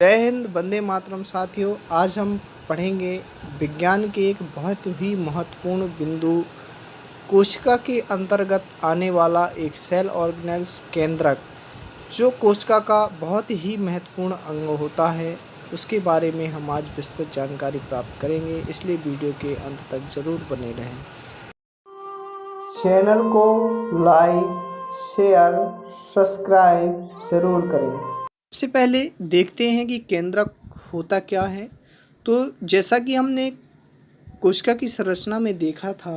जय हिंद, वंदे मातरम। साथियों, आज हम पढ़ेंगे विज्ञान के एक बहुत ही महत्वपूर्ण बिंदु, कोशिका के अंतर्गत आने वाला एक सेल ऑर्गेनेल्स केंद्रक, जो कोशिका का बहुत ही महत्वपूर्ण अंग होता है, उसके बारे में हम आज विस्तृत जानकारी प्राप्त करेंगे। इसलिए वीडियो के अंत तक जरूर बने रहें। चैनल को लाइक, शेयर, सब्सक्राइब जरूर करें। सबसे पहले देखते हैं कि केंद्रक होता क्या है। तो जैसा कि हमने कोशिका की संरचना में देखा था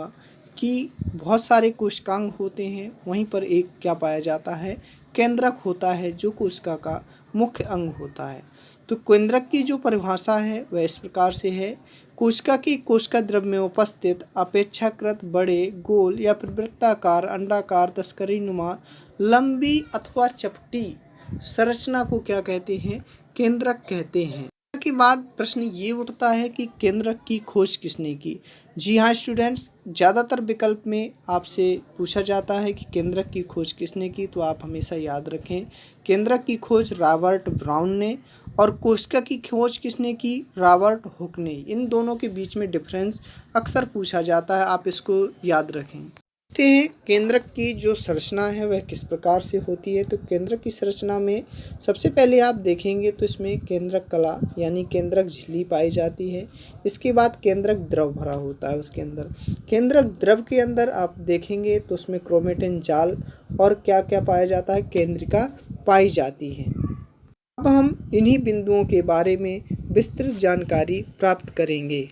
कि बहुत सारे कोशिकांग होते हैं, वहीं पर एक क्या पाया जाता है, केंद्रक होता है, जो कोशिका का मुख्य अंग होता है। तो केंद्रक की जो परिभाषा है वह इस प्रकार से है: कोशिका की कोशिका द्रव्य में उपस्थित अपेक्षाकृत बड़े, गोल या फिर वृत्ताकार, अंडाकार, तस्करीनुमा, लंबी अथवा चपटी संरचना को क्या कहते हैं, केंद्रक कहते हैं। के बाद प्रश्न ये उठता है कि केंद्रक की खोज किसने की। जी हाँ स्टूडेंट्स, ज़्यादातर विकल्प में आपसे पूछा जाता है कि केंद्रक की खोज किसने की, तो आप हमेशा याद रखें केंद्रक की खोज रॉबर्ट ब्राउन ने, और कोशिका की खोज किसने की, रॉबर्ट हुक ने। इन दोनों के बीच में डिफरेंस अक्सर पूछा जाता है, आप इसको याद रखें। देखते हैं केंद्रक की जो संरचना है वह किस प्रकार से होती है। तो केंद्रक की संरचना में सबसे पहले आप देखेंगे तो इसमें केंद्रक कला यानी केंद्रक झिल्ली पाई जाती है। इसके बाद केंद्रक द्रव भरा होता है उसके अंदर। केंद्रक द्रव के अंदर आप देखेंगे तो उसमें क्रोमेटिन जाल और क्या क्या पाया जाता है, केंद्रिका पाई जाती है। अब हम इन्हीं बिंदुओं के बारे में विस्तृत जानकारी प्राप्त करेंगे।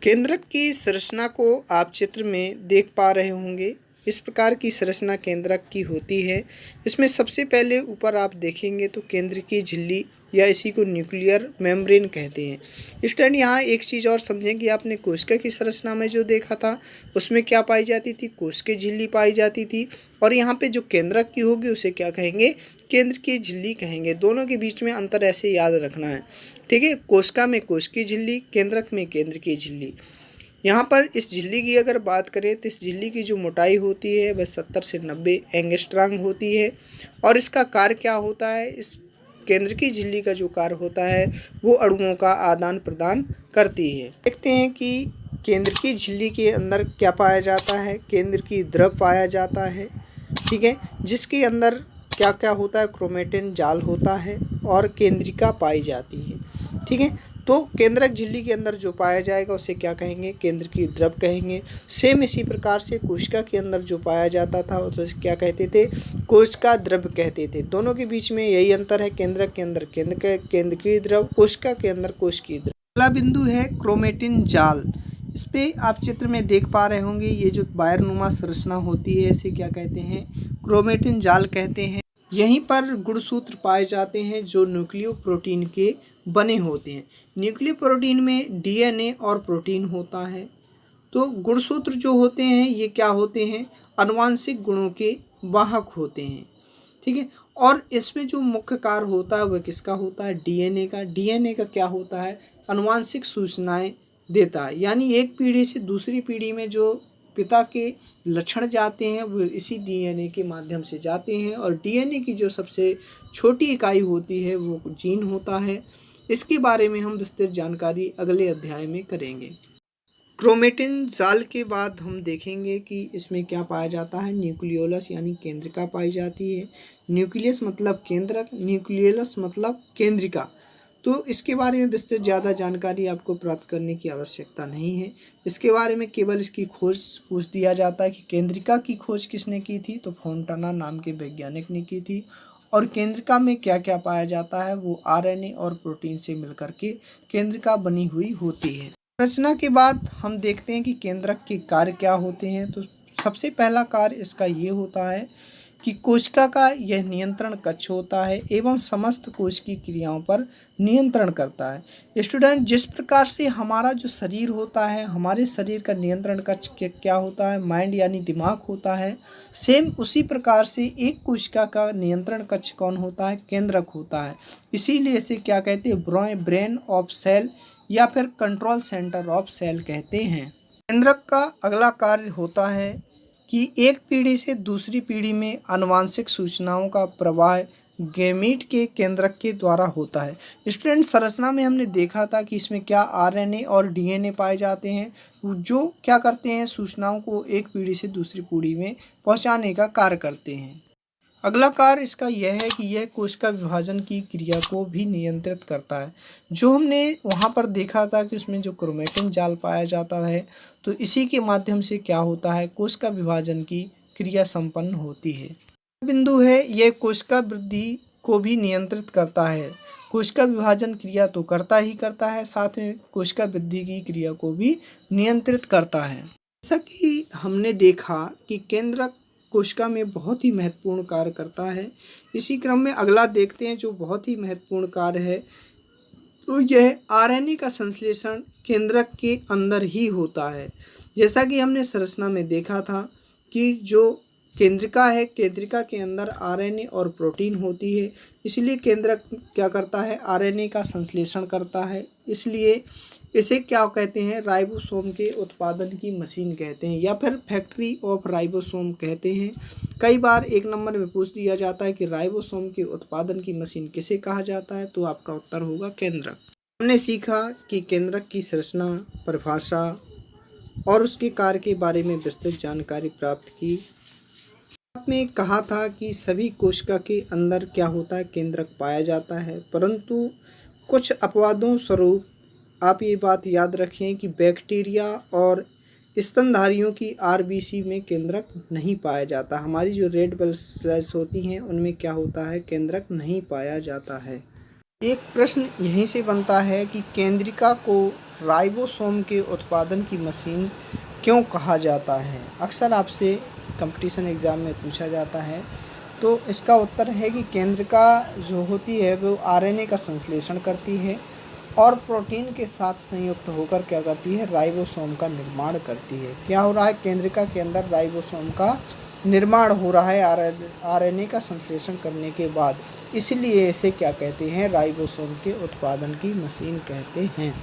केंद्रक की संरचना को आप चित्र में देख पा रहे होंगे। इस प्रकार की संरचना केंद्रक की होती है। इसमें सबसे पहले ऊपर आप देखेंगे तो केंद्र की झिल्ली या इसी को न्यूक्लियर मेम्ब्रेन कहते हैं। स्टूडेंट, यहाँ एक चीज़ और समझें कि आपने कोशिका की संरचना में जो देखा था उसमें क्या पाई जाती थी, कोशिका झिल्ली पाई जाती थी, और यहाँ पे जो केंद्रक की होगी उसे क्या कहेंगे, केंद्र की झिल्ली कहेंगे। दोनों के बीच में अंतर ऐसे याद रखना है, ठीक है। कोशिका में कोशिकीय झिल्ली, केंद्रक में केंद्र की झिल्ली। यहाँ पर इस झिल्ली की अगर बात करें तो इस झिल्ली की जो मोटाई होती है वह 70 से 90 एंगस्ट्रॉम होती है। और इसका कार्य क्या होता है, इस केंद्र की झिल्ली का जो कार्य होता है वो अणुओं का आदान प्रदान करती है। देखते हैं कि केंद्र की झिल्ली के अंदर क्या पाया जाता है, केंद्र की द्रव पाया जाता है, ठीक है, जिसके अंदर क्या क्या होता है, क्रोमेटिन जाल होता है और केंद्रिका पाई जाती है, ठीक है। तो केंद्रक झिल्ली के अंदर जो पाया जाएगा उसे क्या कहेंगे, केंद्र की द्रव कहेंगे। सेम इसी प्रकार से कोशिका के अंदर जो पाया जाता था उसे क्या कहते थे, कोशिका द्रव कहते थे। दोनों के बीच में यही अंतर है, केंद्रक के अंदर केंद्र की द्रव, कोशिका के अंदर कोशिकीय द्रव। अगला बिंदु है क्रोमेटिन जाल। इस पे आप चित्र में देख पा रहे होंगे, ये जो वायरनुमा संरचना होती है इसे क्या कहते हैं, क्रोमेटिन जाल कहते हैं। यहीं पर गुणसूत्र पाए जाते हैं जो न्यूक्लियो प्रोटीन के बने होते हैं। न्यूक्लियो प्रोटीन में डीएनए और प्रोटीन होता है। तो गुणसूत्र जो होते हैं ये क्या होते हैं, आनुवांशिक गुणों के वाहक होते हैं, ठीक है। और इसमें जो मुख्य कार्य होता है वह किसका होता है, डीएनए का। डीएनए का क्या होता है, आनुवांशिक सूचनाएं देता है, यानी एक पीढ़ी से दूसरी पीढ़ी में जो पिता के लक्षण जाते हैं वो इसी डीएनए के माध्यम से जाते हैं। और डीएनए की जो सबसे छोटी इकाई होती है वो जीन होता है। इसके बारे में हम विस्तृत जानकारी अगले अध्याय में करेंगे। क्रोमेटिन जाल के बाद हम देखेंगे कि इसमें क्या पाया जाता है, न्यूक्लियोलस यानी केंद्रिका पाई जाती है। न्यूक्लियस मतलब केंद्रक, न्यूक्लियोलस मतलब केंद्रिका। तो इसके बारे में विस्तृत ज़्यादा जानकारी आपको प्राप्त करने की आवश्यकता नहीं है। इसके बारे में केवल इसकी खोज पूछ दिया जाता है कि केंद्रिका की खोज किसने की थी, तो फोंटाना नाम के वैज्ञानिक ने की थी। और केंद्रिका में क्या क्या पाया जाता है, वो आरएनए और प्रोटीन से मिलकर के केंद्रिका बनी हुई होती है। रचना के बाद हम देखते हैं कि केंद्रक के कार्य क्या होते हैं। तो सबसे पहला कार्य इसका ये होता है कि कोशिका का यह नियंत्रण कक्ष होता है एवं समस्त कोशिकीय क्रियाओं पर नियंत्रण करता है। स्टूडेंट, जिस प्रकार से हमारा जो शरीर होता है, हमारे शरीर का नियंत्रण कक्ष क्या होता है, माइंड यानी दिमाग होता है। सेम उसी प्रकार से एक कोशिका का नियंत्रण कक्ष कौन होता है, केंद्रक होता है। इसीलिए इसे क्या कहते हैं, ब्रेन ऑफ सेल या फिर कंट्रोल सेंटर ऑफ सेल कहते हैं। केंद्रक का अगला कार्य होता है कि एक पीढ़ी से दूसरी पीढ़ी में आनुवांशिक सूचनाओं का प्रवाह गैमीट के केंद्रक के द्वारा होता है। स्टूडेंट, संरचना में हमने देखा था कि इसमें क्या आरएनए और डीएनए पाए जाते हैं, जो क्या करते हैं, सूचनाओं को एक पीढ़ी से दूसरी पीढ़ी में पहुंचाने का कार्य करते हैं। अगला कार्य इसका यह है कि यह कोशिका विभाजन की क्रिया को भी नियंत्रित करता है। जो हमने वहाँ पर देखा था कि उसमें जो क्रोमेटिन जाल पाया जाता है, तो इसी के माध्यम से क्या होता है, कोशिका विभाजन की क्रिया संपन्न होती है। बिंदु है, यह कोशिका वृद्धि को भी नियंत्रित करता है। कोशिका विभाजन क्रिया तो करता ही करता है, साथ में कोशिका वृद्धि की क्रिया को भी नियंत्रित करता है। जैसा कि हमने देखा कि केंद्रक कोशिका में बहुत ही महत्वपूर्ण कार्य करता है। इसी क्रम में अगला देखते हैं जो बहुत ही महत्वपूर्ण कार्य है, तो यह आरएनए का संश्लेषण केंद्रक के अंदर ही होता है। जैसा कि हमने संरचना में देखा था कि जो केंद्रिका है, केंद्रिका के अंदर आरएनए और प्रोटीन होती है, इसलिए केंद्रक क्या करता है, आरएनए का संश्लेषण करता है। इसलिए इसे क्या कहते हैं, राइबोसोम के उत्पादन की मशीन कहते हैं, या फिर फैक्ट्री ऑफ राइबोसोम कहते हैं। कई बार एक नंबर में पूछ दिया जाता है कि राइबोसोम के उत्पादन की मशीन किसे कहा जाता है, तो आपका उत्तर होगा केंद्रक। हमने सीखा कि केंद्रक की संरचना, परिभाषा और उसके कार्य के बारे में विस्तृत जानकारी प्राप्त की। में कहा था कि सभी कोशिका के अंदर क्या होता है, केंद्रक पाया जाता है, परंतु कुछ अपवादों स्वरूप आप ये बात याद रखें कि बैक्टीरिया और स्तनधारियों की आरबीसी में केंद्रक नहीं पाया जाता। हमारी जो रेड ब्लड सेल्स होती हैं उनमें क्या होता है, केंद्रक नहीं पाया जाता है। एक प्रश्न यहीं से बनता है कि केंद्रिका को राइबोसोम के उत्पादन की मशीन क्यों कहा जाता है। अक्सर आपसे कंपटीशन एग्ज़ाम में पूछा जाता है, तो इसका उत्तर है कि केंद्रिका जो होती है वो आरएनए का संश्लेषण करती है और प्रोटीन के साथ संयुक्त होकर क्या करती है, राइबोसोम का निर्माण करती है। क्या हो रहा है, केंद्रिका के अंदर राइबोसोम का निर्माण हो रहा है आरएनए का संश्लेषण करने के बाद, इसलिए इसे क्या कहते हैं, राइबोसोम के उत्पादन की मशीन कहते हैं।